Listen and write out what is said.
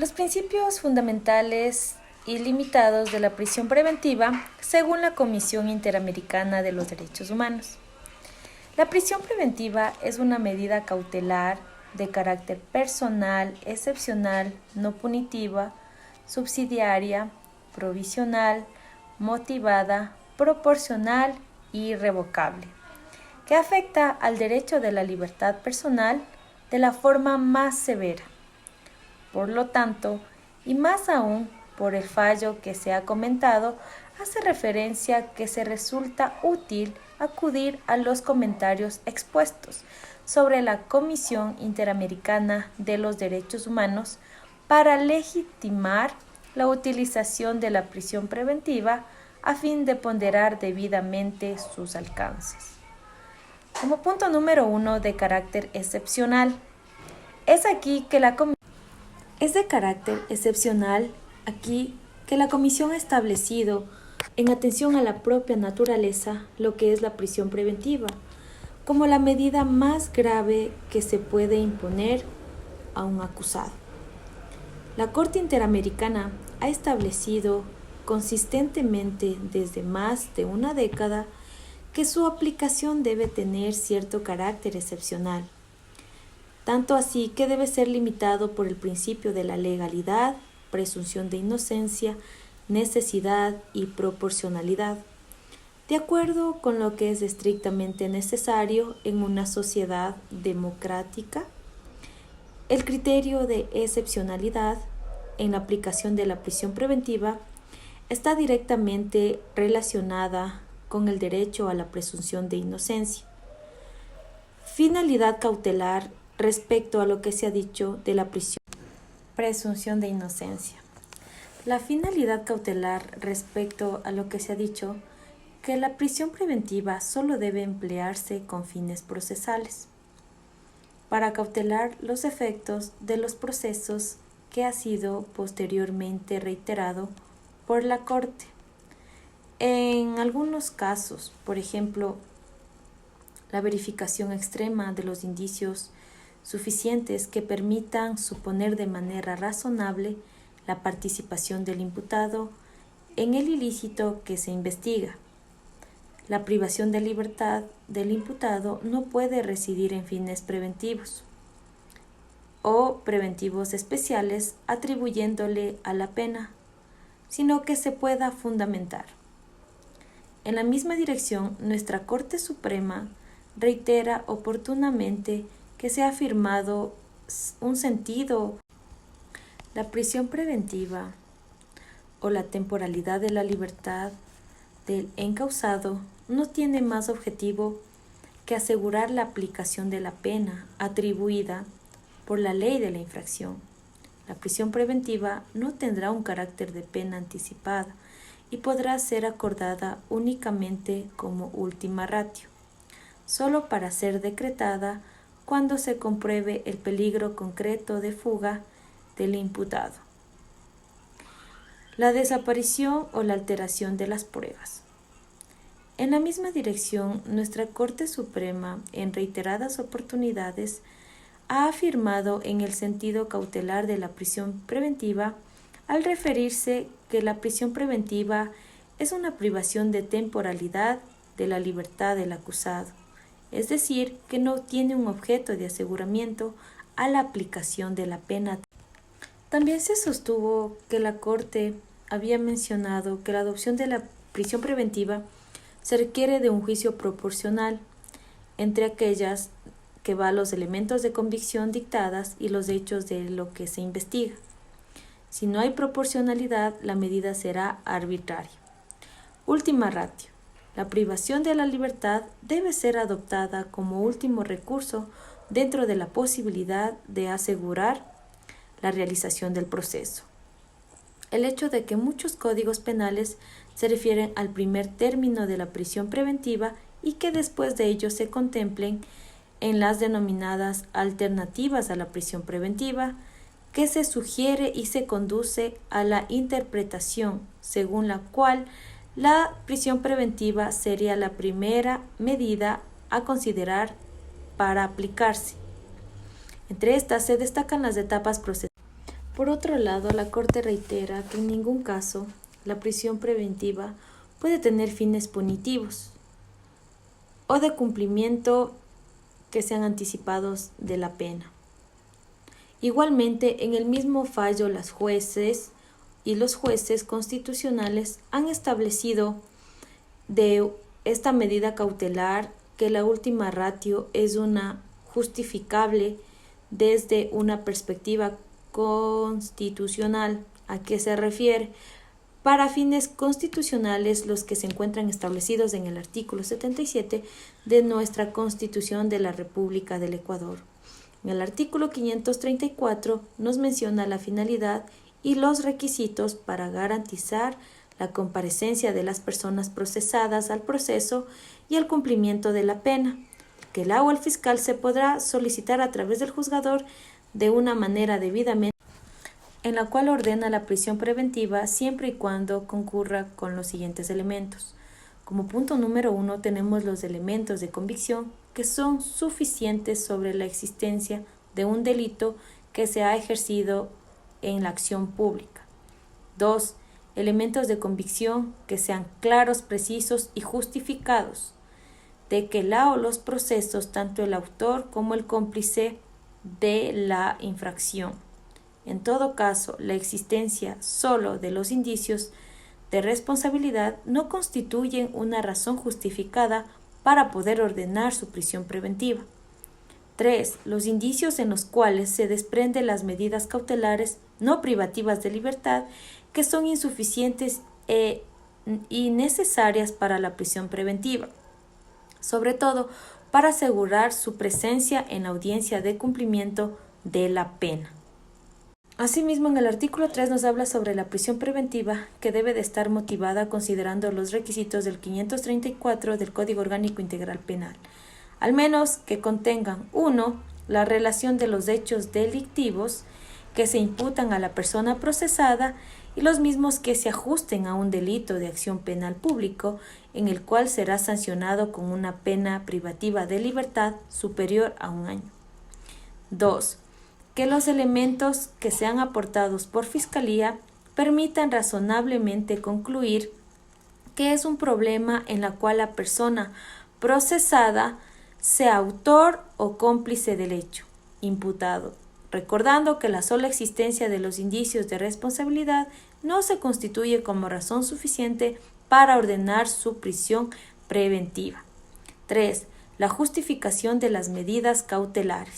Los principios fundamentales y limitados de la prisión preventiva según la Comisión Interamericana de los Derechos Humanos. La prisión preventiva es una medida cautelar de carácter personal, excepcional, no punitiva, subsidiaria, provisional, motivada, proporcional y irrevocable, que afecta al derecho de la libertad personal de la forma más severa. Por lo tanto, y más aún por el fallo que se ha comentado, hace referencia que se resulta útil acudir a los comentarios expuestos sobre la Comisión Interamericana de los Derechos Humanos para legitimar la utilización de la prisión preventiva a fin de ponderar debidamente sus alcances. Como punto número 1 de carácter excepcional, es de carácter excepcional aquí que la Comisión ha establecido, en atención a la propia naturaleza, lo que es la prisión preventiva, como la medida más grave que se puede imponer a un acusado. La Corte Interamericana ha establecido consistentemente desde más de una década que su aplicación debe tener cierto carácter excepcional, tanto así que debe ser limitado por el principio de la legalidad, presunción de inocencia, necesidad y proporcionalidad, de acuerdo con lo que es estrictamente necesario en una sociedad democrática. El criterio de excepcionalidad en la aplicación de la prisión preventiva está directamente relacionada con el derecho a la presunción de inocencia. Finalidad cautelar respecto a lo que se ha dicho de la presunción de inocencia. La finalidad cautelar respecto a lo que se ha dicho que la prisión preventiva solo debe emplearse con fines procesales, para cautelar los efectos de los procesos que ha sido posteriormente reiterado por la Corte. En algunos casos, por ejemplo, la verificación extrema de los indicios suficientes que permitan suponer de manera razonable la participación del imputado en el ilícito que se investiga. La privación de libertad del imputado no puede residir en fines preventivos o preventivos especiales atribuyéndole a la pena, sino que se pueda fundamentar. En la misma dirección, nuestra Corte Suprema reitera oportunamente que se ha afirmado un sentido. La prisión preventiva o la temporalidad de la libertad del encausado no tiene más objetivo que asegurar la aplicación de la pena atribuida por la ley de la infracción. La prisión preventiva no tendrá un carácter de pena anticipada y podrá ser acordada únicamente como última ratio, solo para ser decretada cuando se compruebe el peligro concreto de fuga del imputado, la desaparición o la alteración de las pruebas. En la misma dirección, nuestra Corte Suprema, en reiteradas oportunidades, ha afirmado en el sentido cautelar de la prisión preventiva al referirse que la prisión preventiva es una privación de temporalidad de la libertad del acusado, es decir, que no tiene un objeto de aseguramiento a la aplicación de la pena. También se sostuvo que la Corte había mencionado que la adopción de la prisión preventiva se requiere de un juicio proporcional entre aquellas que va a los elementos de convicción dictadas y los hechos de lo que se investiga. Si no hay proporcionalidad, la medida será arbitraria. Última ratio. La privación de la libertad debe ser adoptada como último recurso dentro de la posibilidad de asegurar la realización del proceso. El hecho de que muchos códigos penales se refieren al primer término de la prisión preventiva y que después de ello se contemplen en las denominadas alternativas a la prisión preventiva, que se sugiere y se conduce a la interpretación según la cual la prisión preventiva sería la primera medida a considerar para aplicarse. Entre estas se destacan las etapas procesales. Por otro lado, la Corte reitera que en ningún caso la prisión preventiva puede tener fines punitivos o de cumplimiento que sean anticipados de la pena. Igualmente, en el mismo fallo, los jueces constitucionales han establecido de esta medida cautelar que la última ratio es una justificable desde una perspectiva constitucional. ¿A qué se refiere? Para fines constitucionales, los que se encuentran establecidos en el artículo 77 de nuestra Constitución de la República del Ecuador. En el artículo 534 nos menciona la finalidad y los requisitos para garantizar la comparecencia de las personas procesadas al proceso y el cumplimiento de la pena, que el al fiscal se podrá solicitar a través del juzgador de una manera debidamente, en la cual ordena la prisión preventiva siempre y cuando concurra con los siguientes elementos. Como punto número 1 tenemos los elementos de convicción que son suficientes sobre la existencia de un delito que se ha ejercido en la acción pública. 2. Elementos de convicción que sean claros, precisos y justificados, de que los procesos, tanto el autor como el cómplice de la infracción. En todo caso, la existencia solo de los indicios de responsabilidad no constituyen una razón justificada para poder ordenar su prisión preventiva. 3. Los indicios en los cuales se desprenden las medidas cautelares no privativas de libertad que son insuficientes y necesarias para la prisión preventiva, sobre todo para asegurar su presencia en la audiencia de cumplimiento de la pena. Asimismo, en el artículo 3 nos habla sobre la prisión preventiva que debe de estar motivada considerando los requisitos del 534 del Código Orgánico Integral Penal, al menos que contengan 1. La relación de los hechos delictivos que se imputan a la persona procesada y los mismos que se ajusten a un delito de acción penal público en el cual será sancionado con una pena privativa de libertad superior a 1 año. 2. Que los elementos que sean aportados por Fiscalía permitan razonablemente concluir que es un problema en la cual la persona procesada sea autor o cómplice del hecho imputado, recordando que la sola existencia de los indicios de responsabilidad no se constituye como razón suficiente para ordenar su prisión preventiva. 3. La justificación de las medidas cautelares.